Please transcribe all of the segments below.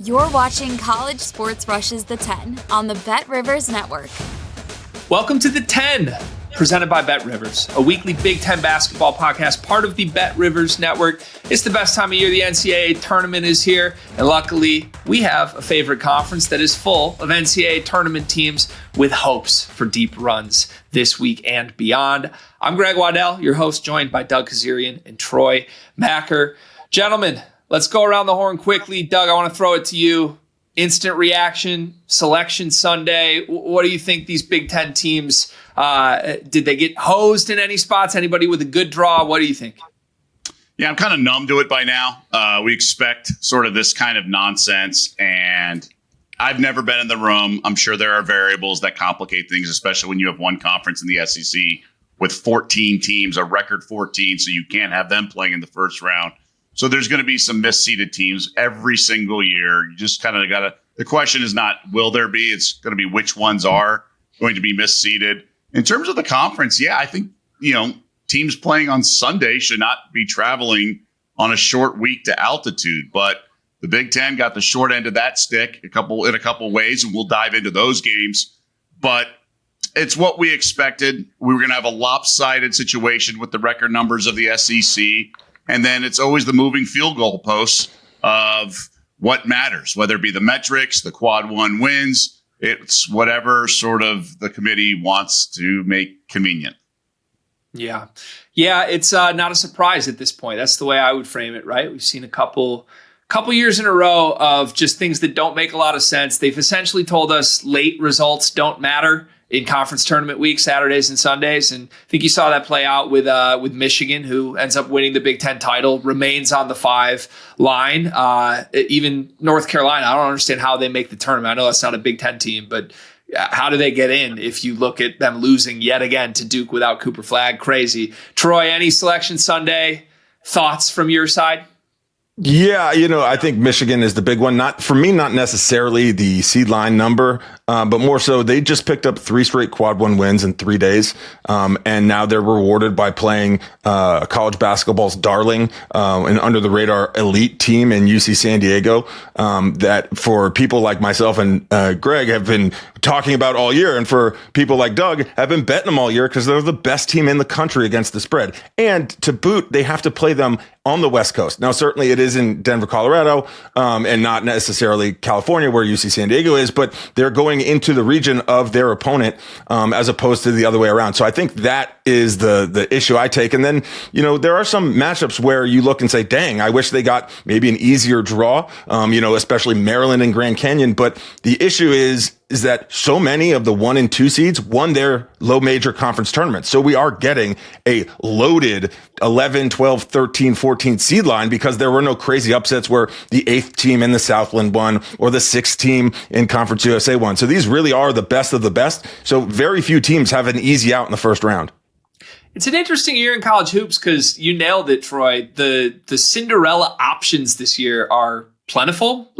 You're watching College Sports Rushes The 10 on the Bet Rivers Network. Welcome to The 10, presented by Bet Rivers, a weekly Big Ten basketball podcast, part of the Bet Rivers Network. It's the best time of year. The NCAA Tournament is here, and luckily, we have a favorite conference that is full of NCAA Tournament teams with hopes for deep runs this week and beyond. I'm Greg Waddell, your host, joined by Doug Kezirian and Troy Machir. Gentlemen, let's go around the horn quickly. Doug, I want to throw it to you. Instant reaction, Selection Sunday. What do you think these Big Ten teams, did they get hosed in any spots? Anybody with a good draw? What do you think? Yeah, I'm kind of numb to it by now. We expect sort of this kind of nonsense, and I've never been in the room. I'm sure there are variables that complicate things, especially when you have one conference in the SEC with 14 teams, a record 14, so you can't have them playing in the first round. So there's going to be some misseeded teams every single year. You just kind of got to – the question is not will there be, it's going to be which ones are going to be misseeded. In terms of the conference, yeah, I think, teams playing on Sunday should not be traveling on a short week to altitude. But the Big Ten got the short end of that stick in a couple ways, and we'll dive into those games. But it's what we expected. We were going to have a lopsided situation with the record numbers of the SEC. And then it's always the moving field goal posts of what matters, whether it be the metrics, the quad one wins. It's whatever sort of the committee wants to make convenient. Yeah, it's not a surprise at this point. That's the way I would frame it, right? We've seen a couple years in a row of just things that don't make a lot of sense. They've essentially told us late results don't matter in conference tournament week, Saturdays and Sundays. And I think you saw that play out with Michigan, who ends up winning the Big Ten title, remains on the 5 line. Even North Carolina, I don't understand how they make the tournament. I know that's not a Big Ten team, but how do they get in if you look at them losing yet again to Duke without Cooper Flagg? Crazy. Troy, any Selection Sunday thoughts from your side? Yeah, I think Michigan is the big one. Not necessarily the seed line number, but more so they just picked up 3 straight quad one wins in 3 days. And now they're rewarded by playing college basketball's darling, an under the radar elite team in UC San Diego, that for people like myself and Greg have been talking about all year. And for people like Doug have been betting them all year because they're the best team in the country against the spread. And to boot, they have to play them on the West Coast. Now, certainly it is in Denver, Colorado, and not necessarily California where UC San Diego is, but they're going into the region of their opponent as opposed to the other way around. So I think that is the issue I take. And then, there are some matchups where you look and say, dang, I wish they got maybe an easier draw, especially Maryland and Grand Canyon. But the issue is that so many of the 1 and 2 seeds won their low major conference tournaments. So we are getting a loaded 11, 12, 13, 14 seed line because there were no crazy upsets where the 8th team in the Southland won or the 6th team in Conference USA won. So these really are the best of the best. So very few teams have an easy out in the first round. It's an interesting year in college hoops because you nailed it, Troy. The Cinderella options this year are plentiful.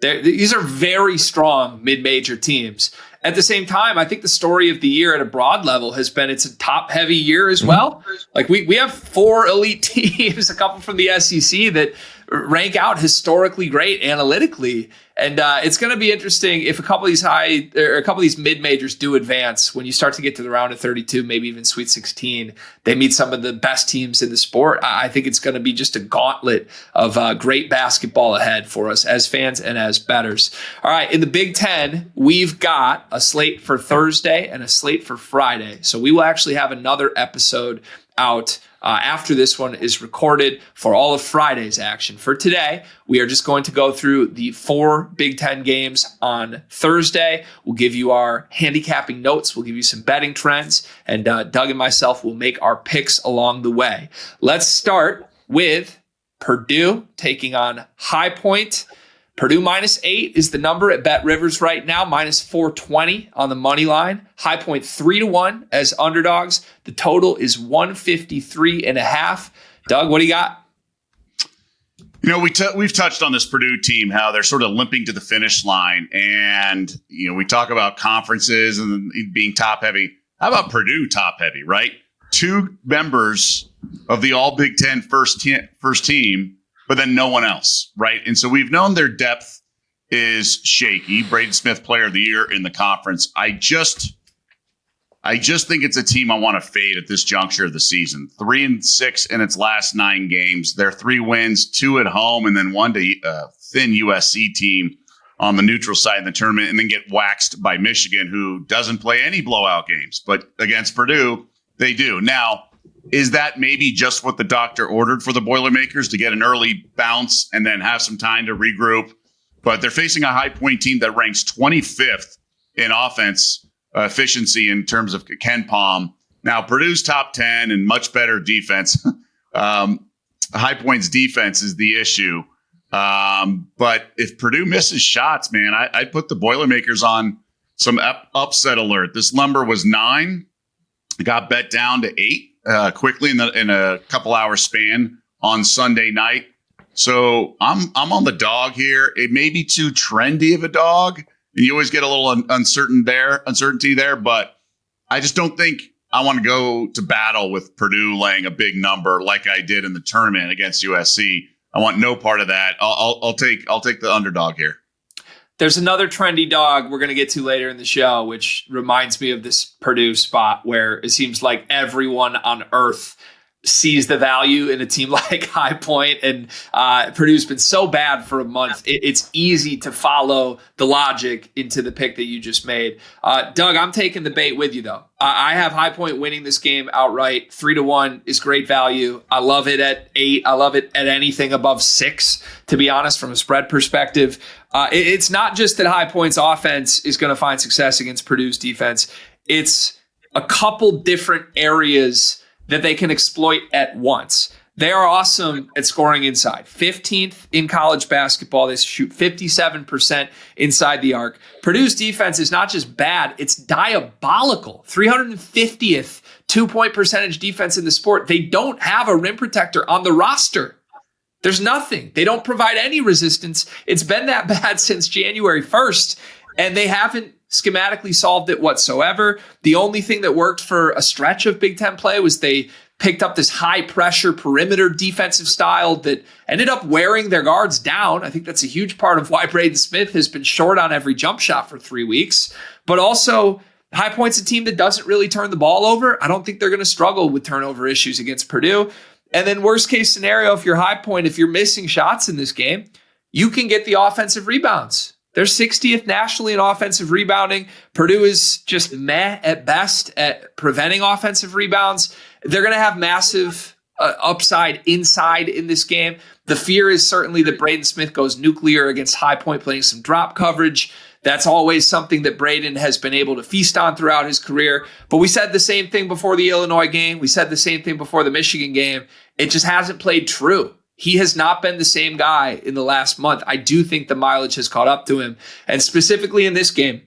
These are very strong mid-major teams. At the same time, I think the story of the year at a broad level has been it's a top-heavy year as well. We have 4 elite teams, a couple from the SEC that rank out historically great analytically. And it's going to be interesting if a couple of these mid-majors do advance. When you start to get to the round of 32, maybe even Sweet 16, they meet some of the best teams in the sport. I think it's going to be just a gauntlet of great basketball ahead for us as fans and as bettors. All right, in the Big Ten, we've got a slate for Thursday and a slate for Friday. So we will actually have another episode out after this one is recorded for all of Friday's action. For today, we are just going to go through the 4 Big Ten games on Thursday. We'll give you our handicapping notes. We'll give you some betting trends. And Doug and myself will make our picks along the way. Let's start with Purdue taking on High Point. Purdue -8 is the number at Bet Rivers right now, -420 on the money line. High Point 3-1 as underdogs. The total is 153.5. Doug, what do you got? We've touched on this Purdue team, how they're sort of limping to the finish line. And, we talk about conferences and being top heavy. How about Purdue top heavy, right? 2 members of the all Big Ten first team, but then no one else, right? And so we've known their depth is shaky. Braden Smith, Player of the Year in the conference. I just think it's a team I want to fade at this juncture of the season. 3-6 in its last 9 games. Their 3 wins, 2 at home, and then 1 to thin USC team on the neutral side in the tournament, and then get waxed by Michigan, who doesn't play any blowout games. But against Purdue, they do. Now, is that maybe just what the doctor ordered for the Boilermakers, to get an early bounce and then have some time to regroup? But they're facing a High Point team that ranks 25th in offense efficiency in terms of Ken Palm. Now, Purdue's top 10 and much better defense. High Point's defense is the issue. But if Purdue misses shots, man, I'd put the Boilermakers on some upset alert. This number was 9. It got bet down to 8 quickly in a couple hour span on Sunday night. So I'm on the dog here. It may be too trendy of a dog, and you always get a little uncertainty there. But I just don't think I want to go to battle with Purdue laying a big number like I did in the tournament against USC. I want no part of that. I'll take the underdog here. There's another trendy dog we're going to get to later in the show, which reminds me of this Purdue spot where it seems like everyone on earth sees the value in a team like High Point, and Purdue's been so bad for a month. It's easy to follow the logic into the pick that you just made. Doug, I'm taking the bait with you, though. I have High Point winning this game outright. 3-1 is great value. I love it at 8. I love it at anything above 6, to be honest, from a spread perspective. It's not just that High Point's offense is going to find success against Purdue's defense. It's a couple different areas that they can exploit at once. They are awesome at scoring inside. 15th in college basketball. They shoot 57% inside the arc. Purdue's defense is not just bad, it's diabolical. 350th 2-point percentage defense in the sport. They don't have a rim protector on the roster. There's nothing. They don't provide any resistance. It's been that bad since January 1st, and they haven't schematically solved it whatsoever. The only thing that worked for a stretch of Big Ten play was they picked up this high pressure perimeter defensive style that ended up wearing their guards down. I think that's a huge part of why Braden Smith has been short on every jump shot for 3 weeks. But also, High Point's a team that doesn't really turn the ball over. I don't think they're going to struggle with turnover issues against Purdue. And then worst case scenario, if you're High Point, if you're missing shots in this game, you can get the offensive rebounds. They're 60th nationally in offensive rebounding. Purdue is just meh at best at preventing offensive rebounds. They're going to have massive upside inside in this game. The fear is certainly that Braden Smith goes nuclear against High Point, playing some drop coverage. That's always something that Braden has been able to feast on throughout his career. But we said the same thing before the Illinois game. We said the same thing before the Michigan game. It just hasn't played true. He has not been the same guy in the last month. I do think the mileage has caught up to him. And specifically in this game,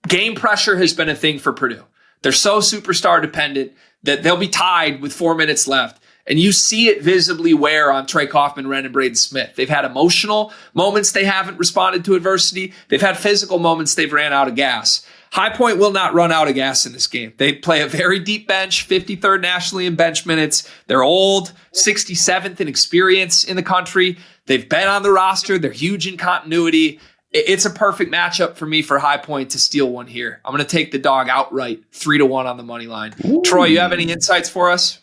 game pressure has been a thing for Purdue. They're so superstar dependent that they'll be tied with 4 minutes left. And you see it visibly wear on Trey Kaufman, Ren, and Braden Smith. They've had emotional moments they haven't responded to adversity. They've had physical moments they've ran out of gas. High Point will not run out of gas in this game. They play a very deep bench, 53rd nationally in bench minutes. They're old, 67th in experience in the country. They've been on the roster. They're huge in continuity. It's a perfect matchup for me for High Point to steal one here. I'm going to take the dog outright, 3-1 on the money line. Ooh. Troy, you have any insights for us?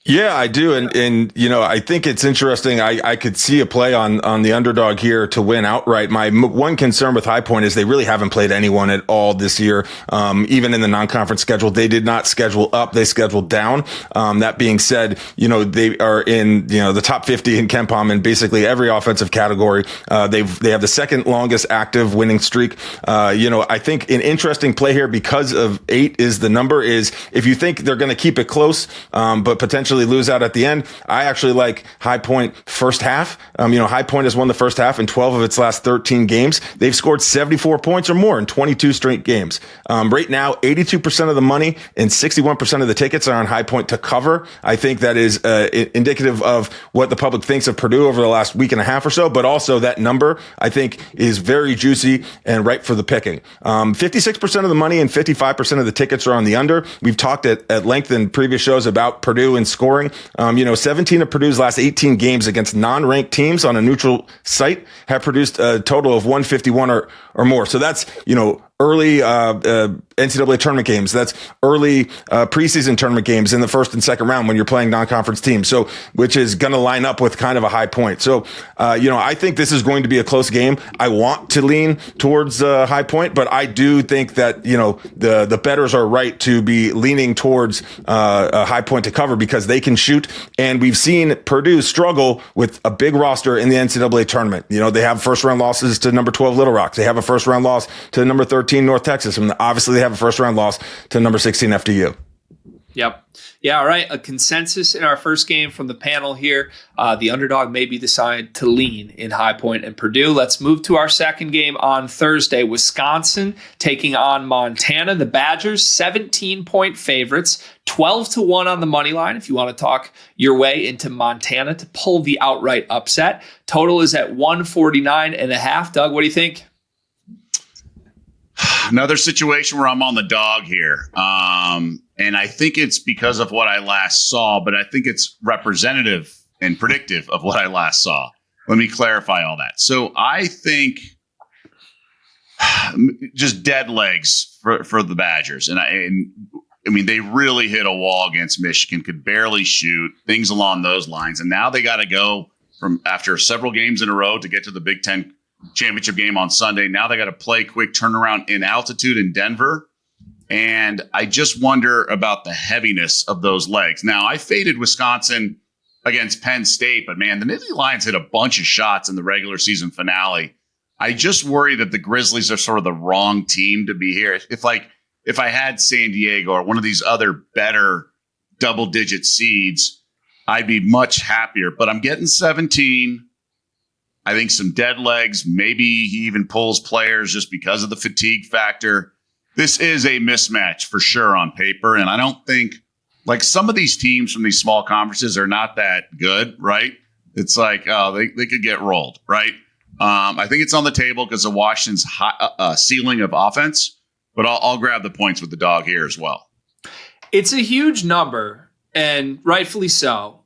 Yeah, I do. And you know, I think it's interesting. I could see a play on the underdog here to win outright. My one concern with High Point is they really haven't played anyone at all this year. Even in the non-conference schedule, they did not schedule up. They scheduled down. That being said, you know, they are in, you know, the top 50 in KenPom in basically every offensive category. They have the second longest active winning streak. You know, I think an interesting play here because of 8 is the number is if you think they're going to keep it close, but potentially lose out at the end. I actually like High Point first half. You know, High Point has won the first half in 12 of its last 13 games. They've scored 74 points or more in 22 straight games. Right now, 82% of the money and 61% of the tickets are on High Point to cover. I think that is indicative of what the public thinks of Purdue over the last week and a half or so, but also that number, I think, is very juicy and ripe for the picking. 56% of the money and 55% of the tickets are on the under. We've talked at length in previous shows about Purdue and scoring scoring. 17 of Purdue's last 18 games against non-ranked teams on a neutral site have produced a total of 151 or more. So that's, early NCAA tournament games. That's early preseason tournament games in the first and second round when you're playing non-conference teams. So, which is going to line up with kind of a high point. So, I think this is going to be a close game. I want to lean towards High Point, but I do think that, the bettors are right to be leaning towards a High Point to cover because they can shoot. And we've seen Purdue struggle with a big roster in the NCAA tournament. They have first round losses to number 12 Little Rock. They have a first round loss to number 13 North Texas. And obviously they have a first round loss to number 16 FDU. Yep. Yeah, all right. A consensus in our first game from the panel here. The underdog may be decided to lean in High Point and Purdue. Let's move to our second game on Thursday. Wisconsin taking on Montana. The Badgers, 17-point favorites, 12-1 on the money line if you want to talk your way into Montana to pull the outright upset. Total is at 149.5. Doug, what do you think? Another situation where I'm on the dog here. And I think it's because of what I last saw, but I think it's representative and predictive of what I last saw. Let me clarify all that. So I think just dead legs for the Badgers. And I mean, they really hit a wall against Michigan, could barely shoot, things along those lines. And now they got to go from after several games in a row to get to the Big Ten championship game on Sunday. Now they got to play quick turnaround in altitude in Denver. And I just wonder about the heaviness of those legs. Now, I faded Wisconsin against Penn State, but man, the Nittany Lions hit a bunch of shots in the regular season finale. I just worry that the Grizzlies are sort of the wrong team to be here. If I had San Diego or one of these other better double-digit seeds, I'd be much happier. But I'm getting 17. I think some dead legs. Maybe he even pulls players just because of the fatigue factor. This is a mismatch for sure on paper. And I don't think, like, some of these teams from these small conferences are not that good, right? It's like, oh, they could get rolled, right? I think it's on the table because of Washington's ceiling of offense. But I'll grab the points with the dog here as well. It's a huge number, and rightfully so,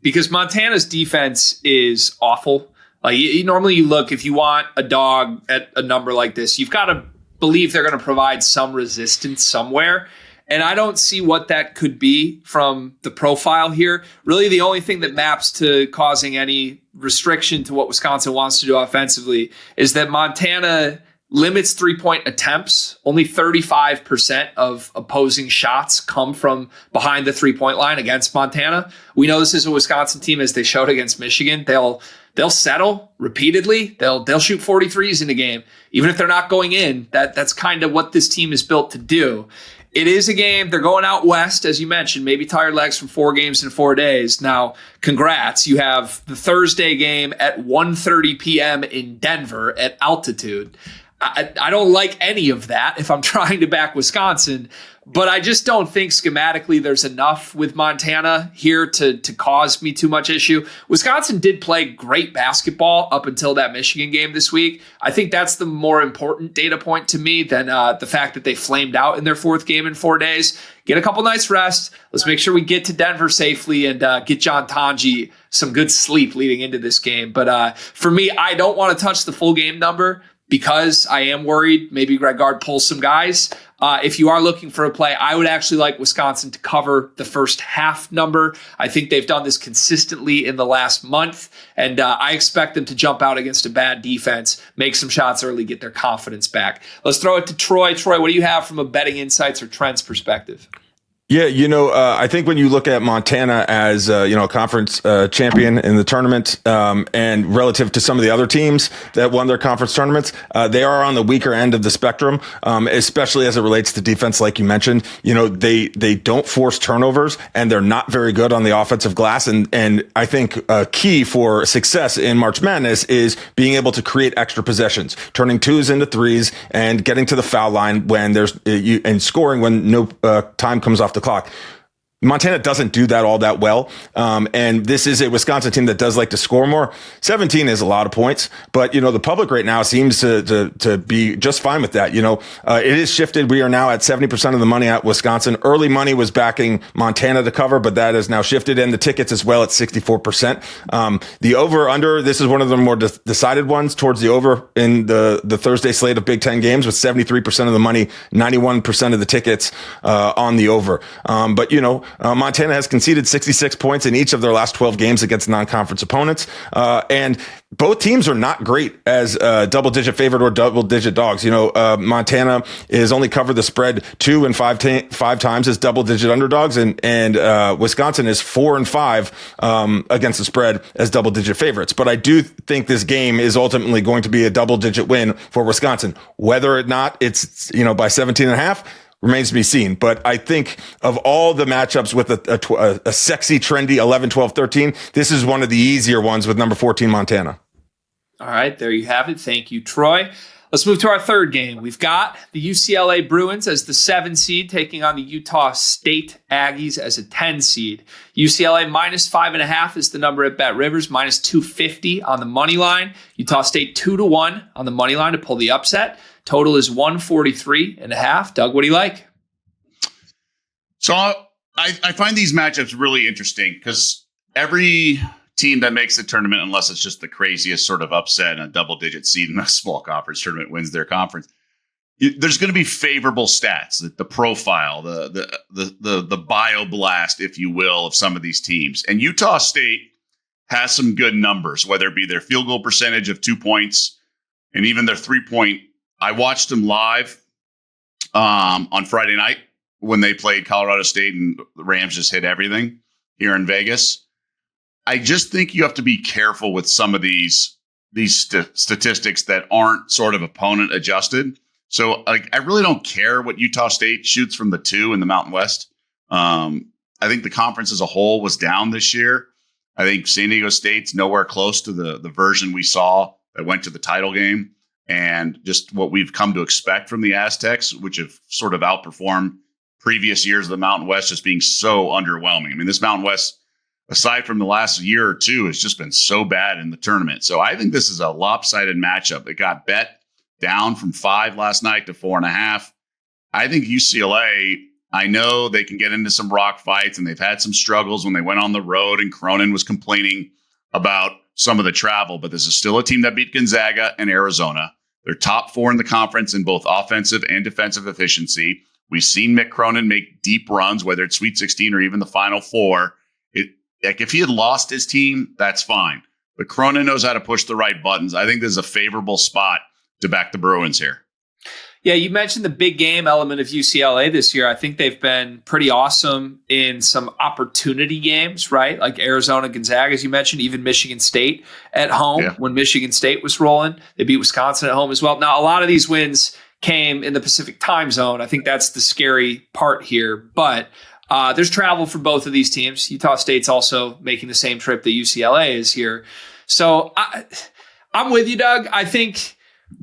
because Montana's defense is awful. Like, normally you look, if you want a dog at a number like this, you've got to believe they're going to provide some resistance somewhere. And I don't see what that could be from the profile here. Really, the only thing that maps to causing any restriction to what Wisconsin wants to do offensively is that Montana limits three-point attempts. Only 35% of opposing shots come from behind the three-point line against Montana. We know this is a Wisconsin team, as they showed against Michigan. They'll settle repeatedly. They'll shoot 43s in a game, even if they're not going in. That's kind of what this team is built to do. It is a game. They're going out west, as you mentioned, maybe tired legs from 4 games in 4 days. Now, congrats. You have the Thursday game at 1:30 p.m. in Denver at altitude. I don't like any of that if I'm trying to back Wisconsin, but I just don't think schematically there's enough with Montana here to cause me too much issue. Wisconsin did play great basketball up until that Michigan game this week. I think that's the more important data point to me than the fact that they flamed out in their 4th game in 4 days. Get a couple nights rest. Let's make sure we get to Denver safely and get John Tonji some good sleep leading into this game. But for me, I don't want to touch the full game number, because I am worried maybe Greg Gard pulls some guys. If you are looking for a play, I would actually like Wisconsin to cover the first half number. I think they've done this consistently in the last month, and I expect them to jump out against a bad defense, make some shots early, get their confidence back. Let's throw it to Troy. Troy, what do you have from a betting insights or trends perspective? Yeah, I think when you look at Montana as, a conference champion in the tournament, and relative to some of the other teams that won their conference tournaments, they are on the weaker end of the spectrum, especially as it relates to defense, like you mentioned. They don't force turnovers, and they're not very good on the offensive glass. And I think a key for success in March Madness is being able to create extra possessions, turning 2s into 3s, and getting to the foul line when and scoring when no time comes off the clock. Montana doesn't do that all that well. And this is a Wisconsin team that does like to score more. 17 is a lot of points, but the public right now seems to be just fine with that. It is shifted. We are now at 70% of the money at Wisconsin. Early money was backing Montana to cover, but that has now shifted, and the tickets as well at 64%. The over under, this is one of the more decided ones towards the over in the Thursday slate of Big Ten games, with 73% of the money, 91% of the tickets on the over. But Montana has conceded 66 points in each of their last 12 games against non-conference opponents. And both teams are not great as double-digit favorite or double-digit dogs. Montana has only covered the spread 2 and 5 times as double-digit underdogs, and Wisconsin is 4 and 5 against the spread as double-digit favorites. But I do think this game is ultimately going to be a double-digit win for Wisconsin. Whether or not it's by 17.5 remains to be seen. But I think of all the matchups with a sexy, trendy 11, 12, 13, this is one of the easier ones with number 14 Montana. All right, there you have it. Thank you, Troy. Let's move to our third game. We've got the UCLA Bruins as the 7 seed taking on the Utah State Aggies as a 10 seed. UCLA minus 5.5 is the number at Bet Rivers, minus 250 on the money line. Utah State 2-1 on the money line to pull the upset. Total is 143.5. Doug, what do you like? So I find these matchups really interesting because every team that makes the tournament, unless it's just the craziest sort of upset and a double-digit seed in a small conference tournament wins their conference, there's going to be favorable stats, the profile, the bioblast, if you will, of some of these teams. And Utah State has some good numbers, whether it be their field goal percentage of 2 points and even their 3-point. I watched them live on Friday night when they played Colorado State, and the Rams just hit everything here in Vegas. I just think you have to be careful with some of these statistics that aren't sort of opponent adjusted. So I really don't care what Utah State shoots from the 2 in the Mountain West. I think the conference as a whole was down this year. I think San Diego State's nowhere close to the version we saw that went to the title game, and just what we've come to expect from the Aztecs, which have sort of outperformed previous years of the Mountain West, just being so underwhelming. I mean, this Mountain West, aside from the last year or two, has just been so bad in the tournament. So I think this is a lopsided matchup. It got bet down from 5 last night to 4.5. I think UCLA, I know they can get into some rock fights, and they've had some struggles when they went on the road, and Cronin was complaining about some of the travel, but this is still a team that beat Gonzaga and Arizona. They're top 4 in the conference in both offensive and defensive efficiency. We've seen Mick Cronin make deep runs, whether it's Sweet 16 or even the Final Four. If he had lost his team, that's fine. But Cronin knows how to push the right buttons. I think this is a favorable spot to back the Bruins here. Yeah, you mentioned the big game element of UCLA this year. I think they've been pretty awesome in some opportunity games, right? Like Arizona, Gonzaga, as you mentioned, even Michigan State at home when Michigan State was rolling. They beat Wisconsin at home as well. Now, a lot of these wins came in the Pacific time zone. I think that's the scary part here. But there's travel for both of these teams. Utah State's also making the same trip that UCLA is here. So I'm with you, Doug. I think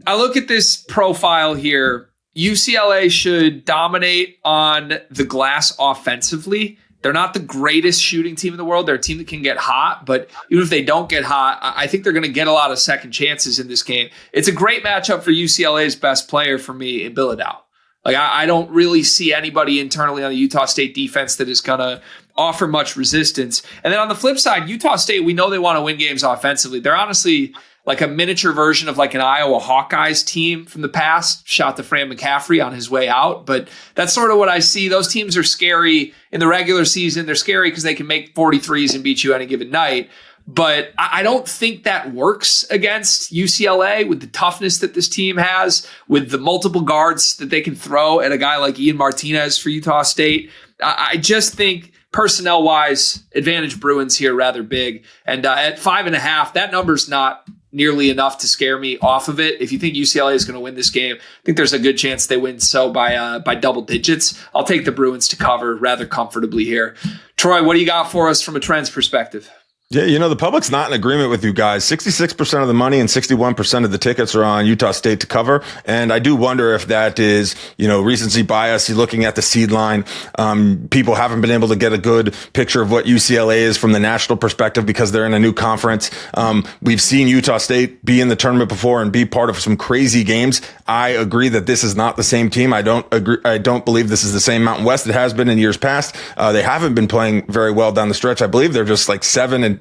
I look at this profile here. UCLA should dominate on the glass offensively. They're not the greatest shooting team in the world. They're a team that can get hot, but even if they don't get hot, I think they're going to get a lot of second chances in this game. It's a great matchup for UCLA's best player for me in Bilodeau. Like I don't really see anybody internally on the Utah State defense that is going to offer much resistance. And then on the flip side, Utah State, we know they want to win games offensively. They're honestly like a miniature version of like an Iowa Hawkeyes team from the past. Shout to Fran McCaffrey on his way out. But that's sort of what I see. Those teams are scary in the regular season. They're scary because they can make 43s and beat you any given night. But I don't think that works against UCLA with the toughness that this team has, with the multiple guards that they can throw at a guy like Ian Martinez for Utah State. I just think personnel-wise, advantage Bruins here rather big. And at 5.5, that number's not nearly enough to scare me off of it. If you think UCLA is going to win this game, I think there's a good chance they win so by double digits. I'll take the Bruins to cover rather comfortably here. Troy, what do you got for us from a trends perspective? Yeah, the public's not in agreement with you guys. 66% of the money and 61% of the tickets are on Utah State to cover. And I do wonder if that is, recency bias. You're looking at the seed line. People haven't been able to get a good picture of what UCLA is from the national perspective because they're in a new conference. We've seen Utah State be in the tournament before and be part of some crazy games. I agree that this is not the same team. I don't believe this is the same Mountain West it has been in years past. They haven't been playing very well down the stretch. I believe they're just like 7-5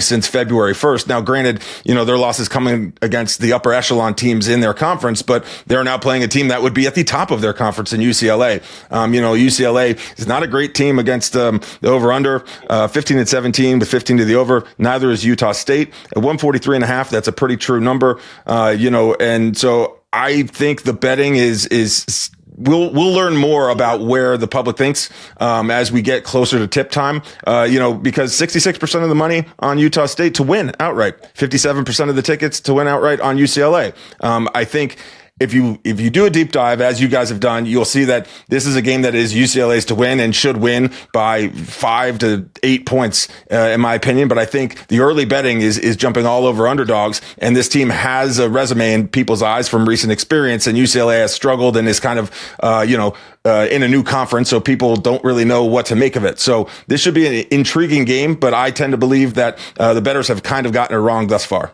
since February 1st. Now, granted, their losses coming against the upper echelon teams in their conference, but they're now playing a team that would be at the top of their conference in UCLA. UCLA is not a great team against the over-under, 15-17 with 15 to the over. Neither is Utah State at 143.5. That's a pretty true number, and so I think the betting is we'll learn more about where the public thinks as we get closer to tip time. Because 66% of the money on Utah State to win outright, 57% of the tickets to win outright on UCLA. I think if you do a deep dive, as you guys have done, you'll see that this is a game that is UCLA's to win and should win by 5 to 8 points, in my opinion. But I think the early betting is jumping all over underdogs, and this team has a resume in people's eyes from recent experience, and UCLA has struggled and is kind of, in a new conference, so people don't really know what to make of it. So this should be an intriguing game, but I tend to believe that the bettors have kind of gotten it wrong thus far.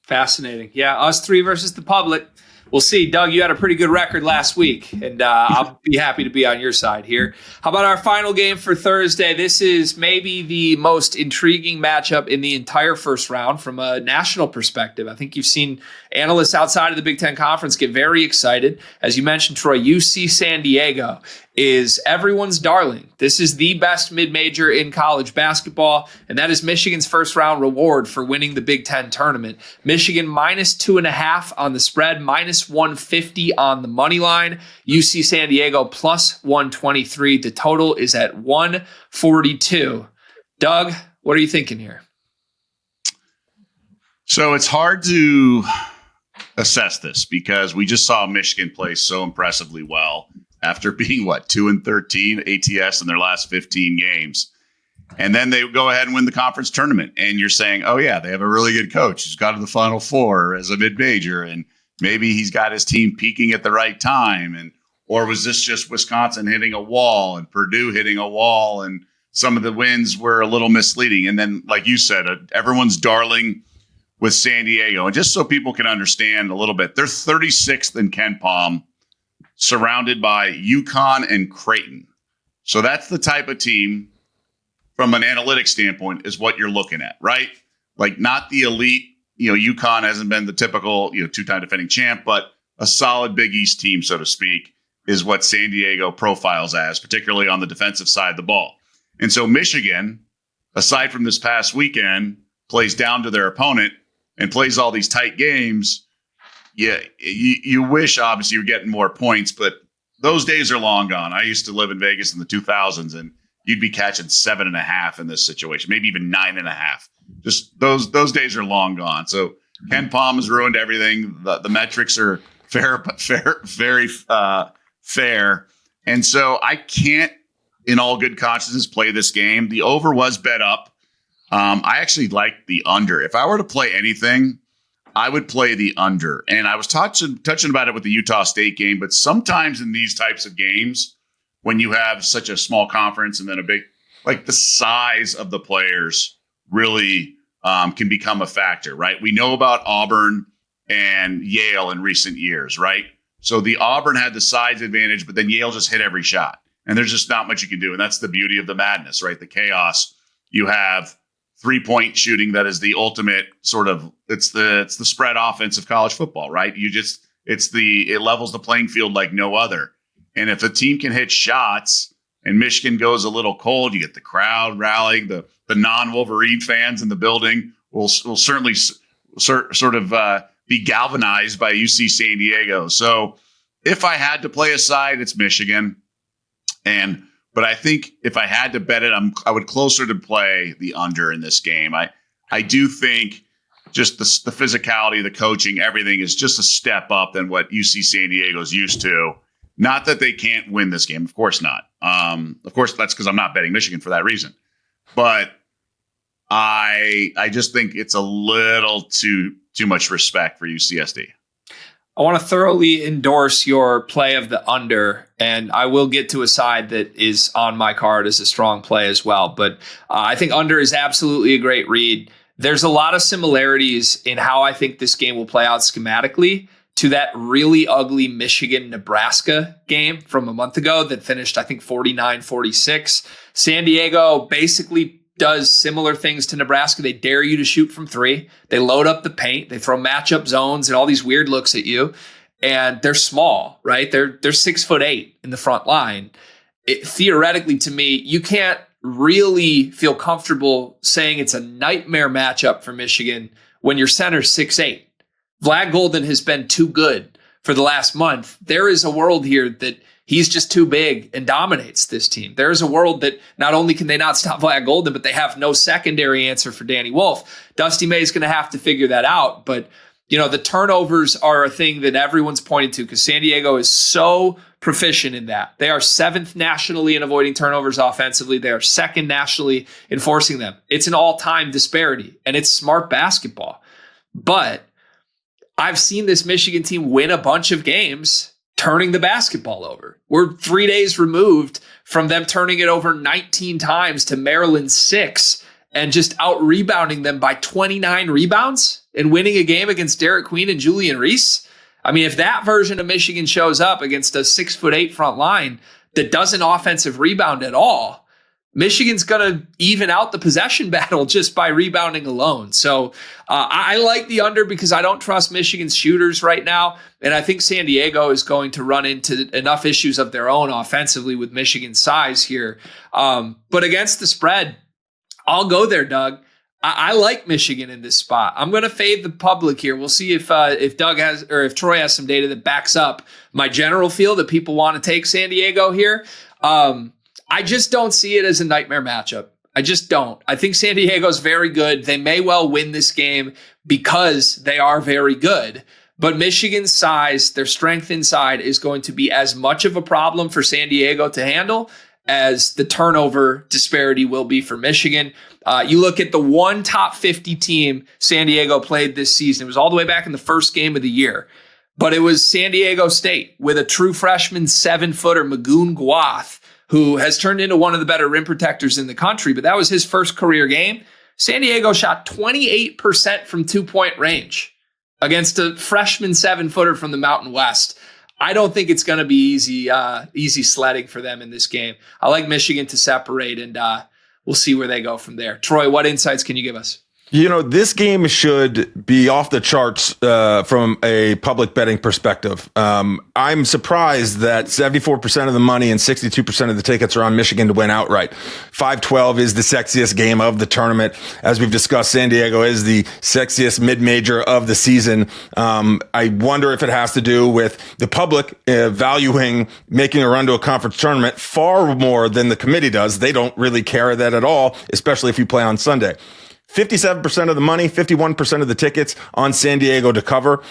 Fascinating. Yeah, us three versus the public. We'll see. Doug, you had a pretty good record last week, and I'll be happy to be on your side here. How about our final game for Thursday? This is maybe the most intriguing matchup in the entire first round from a national perspective. I think you've seen analysts outside of the Big Ten Conference get very excited. As you mentioned, Troy, UC San Diego is everyone's darling. This is the best mid-major in college basketball, and that is Michigan's first round reward for winning the Big Ten tournament. Michigan -2.5 on the spread, -150 on the money line. UC San Diego +123. The total is at 142. Doug, what are you thinking here? So it's hard to assess this because we just saw Michigan play so impressively well after being 2-13 ATS in their last 15 games. And then they go ahead and win the conference tournament. And you're saying, oh yeah, they have a really good coach who's got to the Final Four as a mid-major. And maybe he's got his team peaking at the right time. Or was this just Wisconsin hitting a wall and Purdue hitting a wall? And some of the wins were a little misleading. And then, like you said, everyone's darling with San Diego. And just so people can understand a little bit, they're 36th in KenPom, surrounded by UConn and Creighton. So that's the type of team from an analytics standpoint is what you're looking at, right? Like not the elite, UConn hasn't been the typical, two-time defending champ, but a solid Big East team, so to speak, is what San Diego profiles as, particularly on the defensive side of the ball. And so Michigan, aside from this past weekend, plays down to their opponent and plays all these tight games. Yeah, you wish, obviously, you're getting more points, but those days are long gone. I used to live in Vegas in the 2000s, and you'd be catching 7.5 in this situation, maybe even 9.5. Just those days are long gone. So KenPom has ruined everything. The metrics are very fair. And so I can't, in all good conscience, play this game. The over was bet up. I actually like the under. If I were to play anything, I would play the under. And I was touching about it with the Utah State game, but sometimes in these types of games, when you have such a small conference and then a big, like the size of the players really can become a factor, right? We know about Auburn and Yale in recent years, right? So the Auburn had the size advantage, but then Yale just hit every shot. And there's just not much you can do. And that's the beauty of the madness, right? The chaos. You have 3-point shooting that is the ultimate sort of it's the spread offense of college football, right? It levels the playing field like no other. And if a team can hit shots and Michigan goes a little cold, you get the crowd rallying, the non-Wolverine fans in the building will certainly sort of be galvanized by UC San Diego. So if I had to play a side, it's Michigan. But I think if I had to bet it, I would closer to play the under in this game. I do think just the physicality, the coaching, everything is just a step up than what UC San Diego's used to. Not that they can't win this game. Of course not. Of course, that's because I'm not betting Michigan for that reason. But I just think it's a little too much respect for UCSD. I want to thoroughly endorse your play of the under, and I will get to a side that is on my card as a strong play as well. But I think under is absolutely a great read. There's a lot of similarities in how I think this game will play out schematically to that really ugly Michigan-Nebraska game from a month ago that finished, I think, 49-46. San Diego basically does similar things to Nebraska. They dare you to shoot from three. They load up the paint. They throw matchup zones and all these weird looks at you. And they're small, right? They're 6'8" in the front line. Theoretically, to me, you can't really feel comfortable saying it's a nightmare matchup for Michigan when your center's 6'8". Vlad Golden has been too good for the last month. There is a world here that he's just too big and dominates this team. There is a world that not only can they not stop Vlad Golden, but they have no secondary answer for Danny Wolf. Dusty May is going to have to figure that out. But, you know, the turnovers are a thing that everyone's pointing to because San Diego is so proficient in that. They are 7th nationally in avoiding turnovers offensively. They are 2nd nationally in forcing them. It's an all-time disparity, and it's smart basketball. But I've seen this Michigan team win a bunch of games turning the basketball over. We're 3 days removed from them turning it over 19 times to Maryland's 6 and just out-rebounding them by 29 rebounds and winning a game against Derek Queen and Julian Reese. I mean, if that version of Michigan shows up against a 6'8" front line that doesn't offensive rebound at all, Michigan's going to even out the possession battle just by rebounding alone. So I like the under because I don't trust Michigan's shooters right now. And I think San Diego is going to run into enough issues of their own offensively with Michigan's size here. But against the spread, I'll go there, Doug. I like Michigan in this spot. I'm going to fade the public here. We'll see if Doug has, or if Troy has some data that backs up my general feel that people want to take San Diego here. I just don't see it as a nightmare matchup. I just don't. I think San Diego's very good. They may well win this game because they are very good. But Michigan's size, their strength inside, is going to be as much of a problem for San Diego to handle as the turnover disparity will be for Michigan. You look at the one top 50 team San Diego played this season. It was all the way back in the first game of the year. But it was San Diego State with a true freshman 7-footer, Magoon Gwath, who has turned into one of the better rim protectors in the country. But that was his first career game. San Diego shot 28% from 2-point range against a freshman 7-footer from the Mountain West. I don't think it's going to be easy sledding for them in this game. I like Michigan to separate, and we'll see where they go from there. Troy, what insights can you give us? You know, this game should be off the charts from a public betting perspective. I'm surprised that 74% of the money and 62% of the tickets are on Michigan to win outright. 5-12 is the sexiest game of the tournament. As we've discussed, San Diego is the sexiest mid-major of the season. I wonder if it has to do with the public valuing making a run to a conference tournament far more than the committee does. They don't really care that at all, especially if you play on Sunday. 57% of the money, 51% of the tickets on San Diego to cover.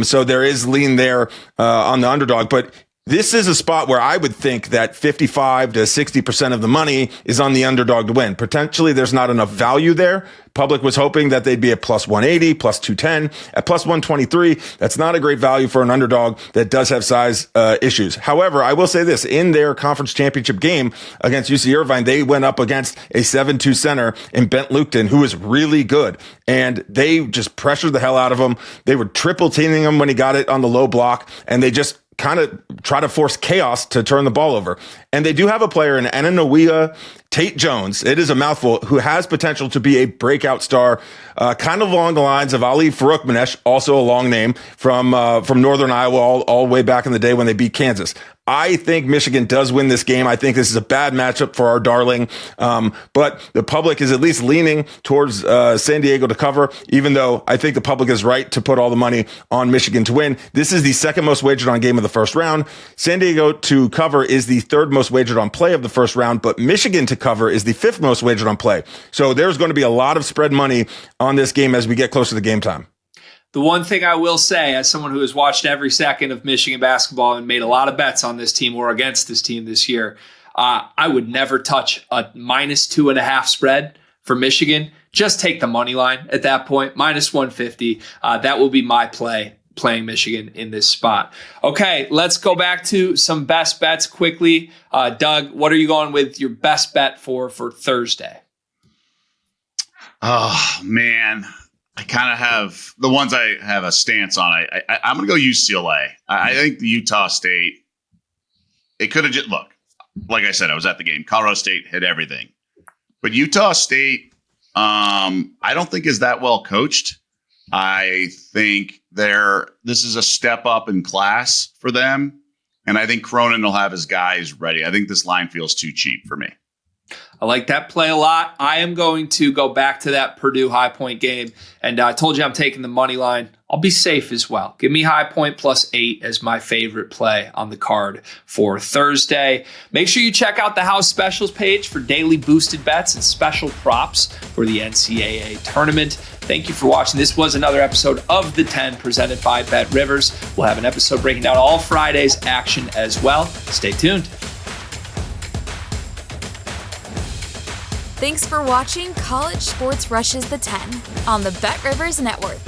So there is lean there on the underdog. But this is a spot where I would think that 55 to 60% of the money is on the underdog to win. Potentially, there's not enough value there. Public was hoping that they'd be at plus 180, plus 210. At plus 123, that's not a great value for an underdog that does have size issues. However, I will say this. In their conference championship game against UC Irvine, they went up against a 7-2 center in Bent Lukton, who is really good. And they just pressured the hell out of him. They were triple teaming him when he got it on the low block, and they just kind of try to force chaos to turn the ball over. And they do have a player in Ananoia Tate Jones. It is a mouthful, who has potential to be a breakout star, kind of along the lines of Ali Faroukmanesh, also a long name from Northern Iowa, all the way back in the day when they beat Kansas. I think Michigan does win this game. I think this is a bad matchup for our darling. But the public is at least leaning towards San Diego to cover, even though I think the public is right to put all the money on Michigan to win. This is the second most wagered on game of the first round. San Diego to cover is the third most wagered on play of the first round, but Michigan to cover is the fifth most wagered on play. So there's going to be a lot of spread money on this game as we get closer to game time. The one thing I will say, as someone who has watched every second of Michigan basketball and made a lot of bets on this team or against this team this year, I would never touch a -2.5 spread for Michigan, just take the money line at that point, minus 150. That will be my play, playing Michigan in this spot. Okay, let's go back to some best bets quickly. Doug, what are you going with your best bet for Thursday? Oh, man. I kind of have the ones I have a stance on. I'm going to go UCLA. I think the Utah State, it could have just, look, like I said, I was at the game. Colorado State hit everything. But Utah State, I don't think is that well coached. I think this is a step up in class for them. And I think Cronin will have his guys ready. I think this line feels too cheap for me. I like that play a lot. I am going to go back to that Purdue High Point game. And I told you I'm taking the money line. I'll be safe as well. Give me High Point +8 as my favorite play on the card for Thursday. Make sure you check out the house specials page for daily boosted bets and special props for the NCAA tournament. Thank you for watching. This was another episode of The 10 presented by Bet Rivers. We'll have an episode breaking down all Friday's action as well. Stay tuned. Thanks for watching College Sports Rushes the 10 on the Bet Rivers Network.